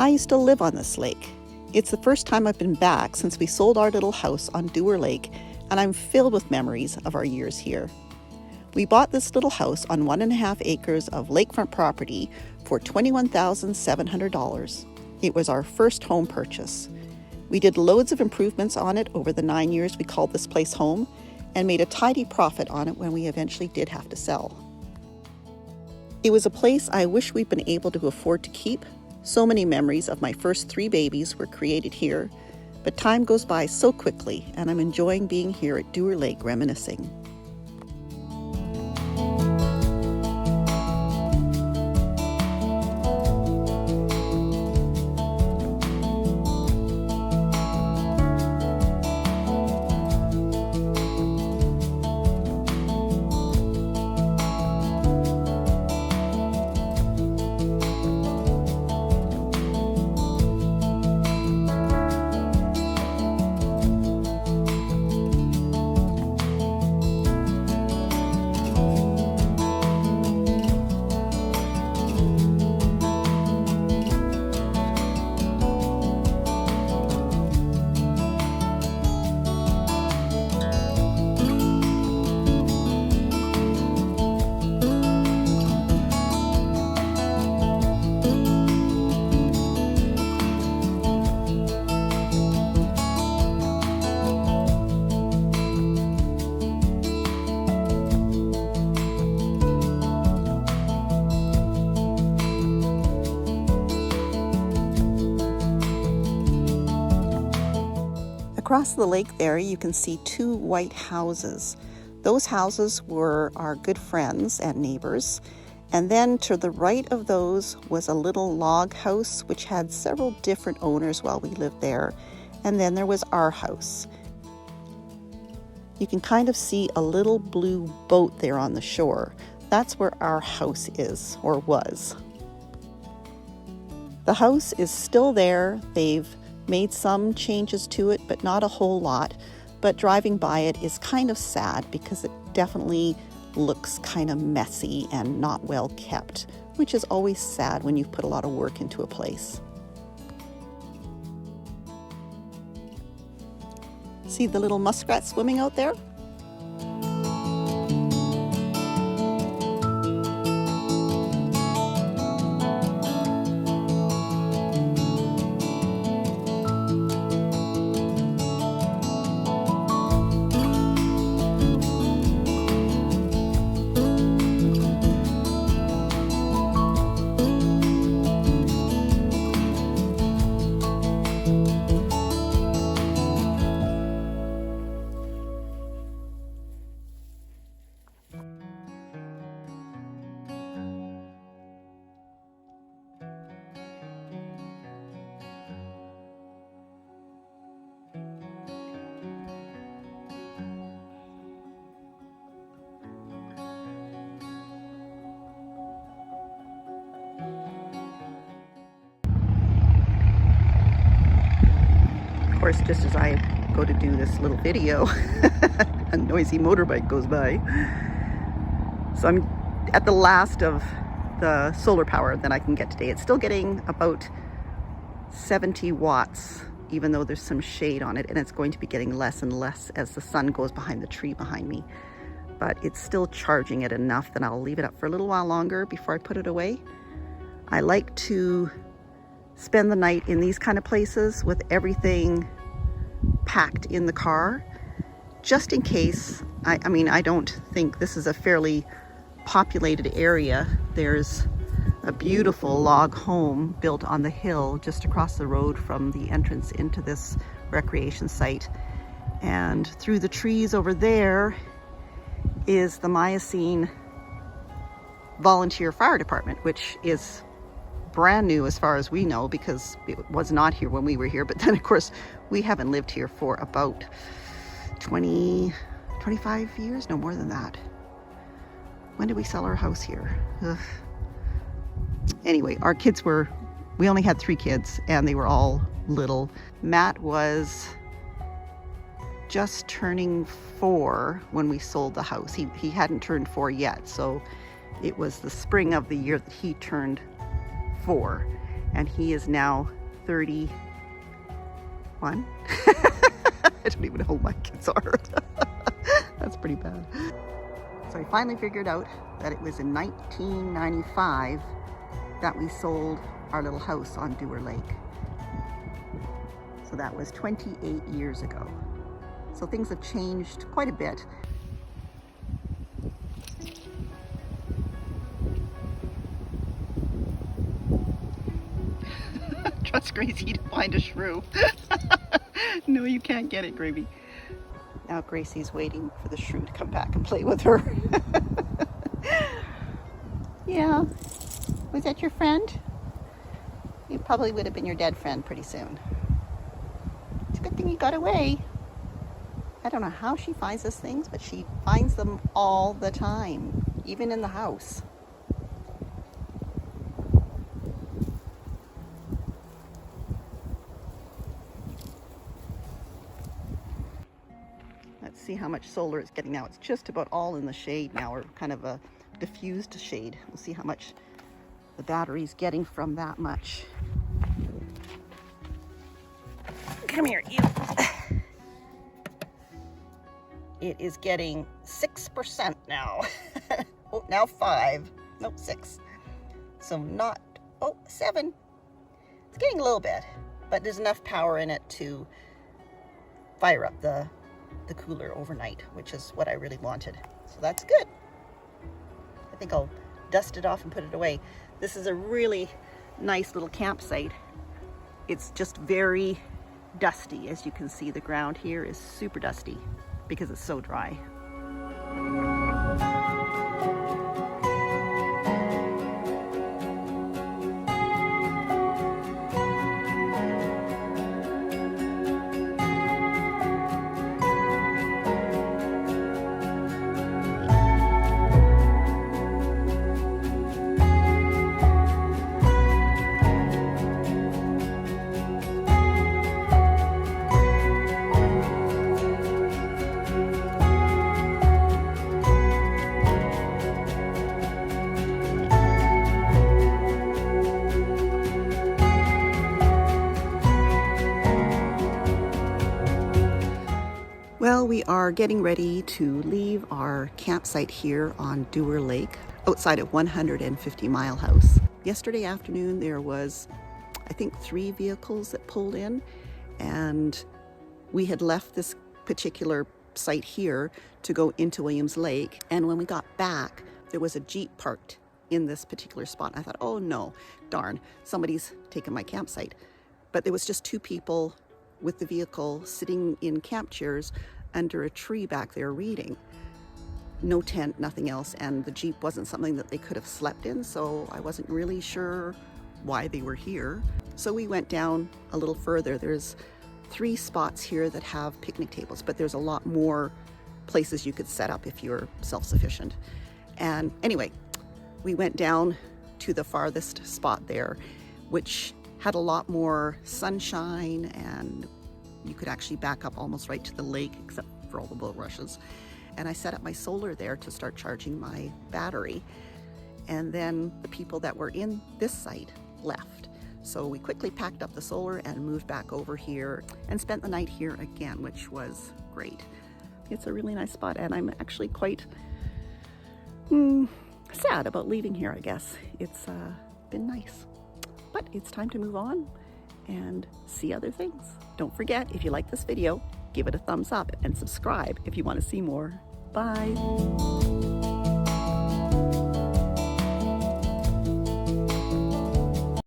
I used to live on this lake. It's the first time I've been back since we sold our little house on Dewar Lake, and I'm filled with memories of our years here. We bought this little house on 1.5 acres of lakefront property for $21,700. It was our first home purchase. We did loads of improvements on it over the 9 years we called this place home, and made a tidy profit on it when we eventually did have to sell. It was a place I wish we'd been able to afford to keep. So many memories of my first 3 babies were created here, but time goes by so quickly, and I'm enjoying being here at Dewar Lake reminiscing. Across the lake there, you can see 2 white houses. Those houses were our good friends and neighbors. And then to the right of those was a little log house, which had several different owners while we lived there. And then there was our house. You can kind of see a little blue boat there on the shore. That's where our house is, or was. The house is still there. They've made some changes to it, but not a whole lot. But driving by it is kind of sad because it definitely looks kind of messy and not well kept, which is always sad when you've put a lot of work into a place. See the little muskrat swimming out there? Of course, just as I go to do this little video, a noisy motorbike goes by. So I'm at the last of the solar power that I can get today. It's still getting about 70 watts, even though there's some shade on it, and it's going to be getting less and less as the sun goes behind the tree behind me. But it's still charging it enough that I'll leave it up for a little while longer before I put it away. I like to spend the night in these kind of places with everything packed in the car, just in case. I mean, I don't think this is a fairly populated area. There's a beautiful log home built on the hill just across the road from the entrance into this recreation site. And through the trees over there is the Miocene Volunteer Fire Department, which is brand new as far as we know because it was not here when we were here. But then of course we haven't lived here for about 25 years, no more than that. When did we sell our house here? Ugh. Anyway, our kids we only had 3 kids and they were all little. Matt was just turning 4 when we sold the house. He hadn't turned 4 yet, so it was the spring of the year that he turned 4. and he is now 31. I don't even know who my kids are. That's pretty bad. So I finally figured out that it was in 1995 that we sold our little house on Dewar Lake. So that was 28 years ago. So things have changed quite a bit. Trust Gracie to find a shrew. No, you can't get it, Gravy. Now Gracie's waiting for the shrew to come back and play with her. Yeah. Was that your friend? It probably would have been your dead friend pretty soon. It's a good thing you got away. I don't know how she finds these things, but she finds them all the time, even in the house. Let's see how much solar it's getting now. It's just about all in the shade now, or kind of a diffused shade. We'll see how much the battery's getting from that much. Come here, you. It is getting 6% now. Oh, now 5. Nope, 6. So not, 7. It's getting a little bit, but there's enough power in it to fire up the cooler overnight, which is what I really wanted. So that's good. I think I'll dust it off and put it away. This is a really nice little campsite. It's just very dusty. As you can see, the ground here is super dusty because it's so dry. Well, we are getting ready to leave our campsite here on Dewar Lake, outside of 150 Mile House. Yesterday afternoon there was, I think, 3 vehicles that pulled in, and we had left this particular site here to go into Williams Lake, and when we got back there was a Jeep parked in this particular spot. I thought, oh no, darn, somebody's taken my campsite. But there was just 2 people with the vehicle sitting in camp chairs under a tree back there reading. No tent, nothing else, and the Jeep wasn't something that they could have slept in, so I wasn't really sure why they were here. So we went down a little further. There's 3 spots here that have picnic tables, but there's a lot more places you could set up if you're self-sufficient. And anyway, we went down to the farthest spot there, which had a lot more sunshine, and you could actually back up almost right to the lake, except for all the bulrushes. And I set up my solar there to start charging my battery. And then the people that were in this site left. So we quickly packed up the solar and moved back over here and spent the night here again, which was great. It's a really nice spot, and I'm actually quite sad about leaving here, I guess. It's been nice. But it's time to move on and see other things. Don't forget, if you like this video, give it a thumbs up and subscribe if you want to see more. Bye.